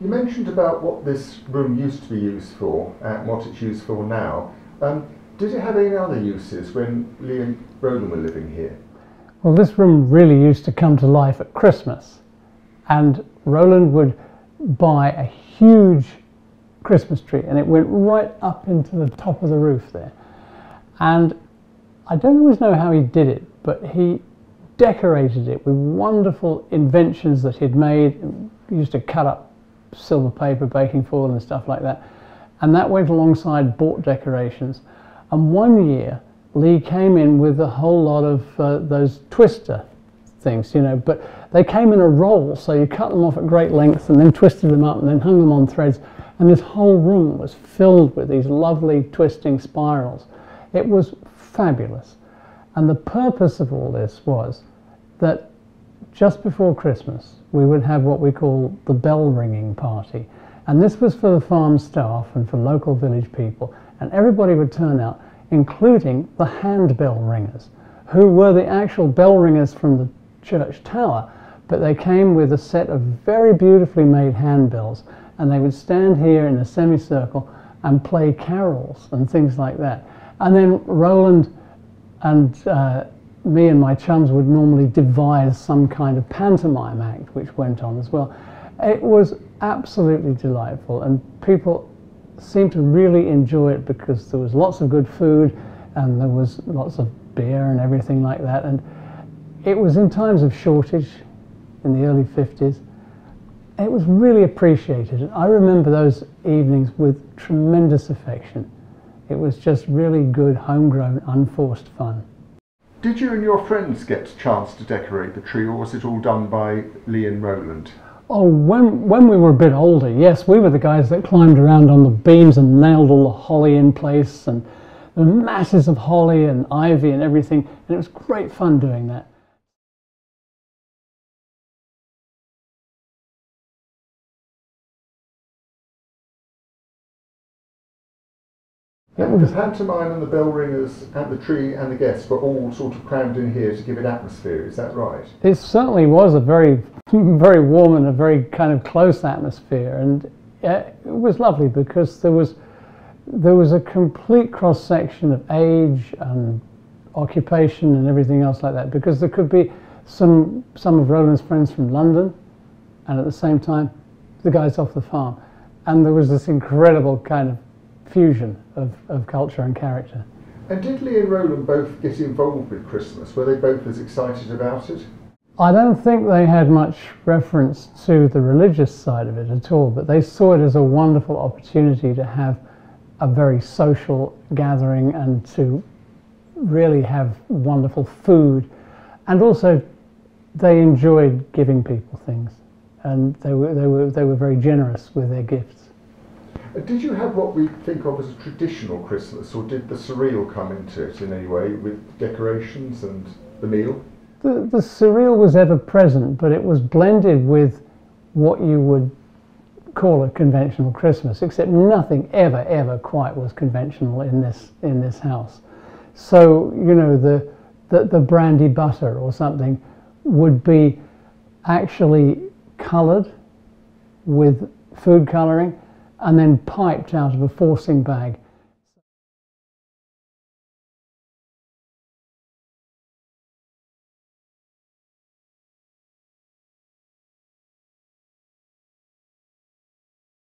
You mentioned about what this room used to be used for and what it's used for now. Did it have any other uses when Lee and Roland were living here? Well, this room really used to come to life at Christmas, and Roland would buy a huge Christmas tree, and it went right up into the top of the roof there. And I don't always know how he did it, but he decorated it with wonderful inventions that he'd made. He used to cut up silver paper, baking foil and stuff like that, and that went alongside board decorations. And one year Lee came in with a whole lot of those twister things, you know, but they came in a roll, so you cut them off at great length and then twisted them up and then hung them on threads, and this whole room was filled with these lovely twisting spirals. It was fabulous. And the purpose of all this was that just before Christmas we would have what we call the bell ringing party, and this was for the farm staff and for local village people, and everybody would turn out, including the hand bell ringers, who were the actual bell ringers from the church tower, but they came with a set of very beautifully made handbells, and they would stand here in a semicircle and play carols and things like that. And then Roland and me and my chums would normally devise some kind of pantomime act which went on as well. It was absolutely delightful, and people seemed to really enjoy it because there was lots of good food and there was lots of beer and everything like that. And it was in times of shortage in the early 50s. It was really appreciated, and I remember those evenings with tremendous affection. It was just really good, homegrown, unforced fun. Did you and your friends get a chance to decorate the tree, or was it all done by Lee and Roland? Oh, when we were a bit older, yes, we were the guys that climbed around on the beams and nailed all the holly in place, and the masses of holly and ivy and everything, and it was great fun doing that. And the pantomime and the bell ringers and the tree and the guests were all sort of crammed in here to give it atmosphere, is that right? It certainly was a very, very warm and a very kind of close atmosphere, and it was lovely because there was a complete cross-section of age and occupation and everything else like that, because there could be some of Roland's friends from London, and at the same time the guys off the farm, and there was this incredible kind of fusion of culture and character. And did Lee and Roland both get involved with Christmas? Were they both as excited about it? I don't think they had much reference to the religious side of it at all, but they saw it as a wonderful opportunity to have a very social gathering and to really have wonderful food, and also they enjoyed giving people things, and they were very generous with their gifts. Did you have what we think of as a traditional Christmas, or did the surreal come into it in any way with decorations and the meal? The surreal was ever present, but it was blended with what you would call a conventional Christmas, except nothing ever quite was conventional in this house. So, you know, the brandy butter or something would be actually coloured with food colouring and then piped out of a forcing bag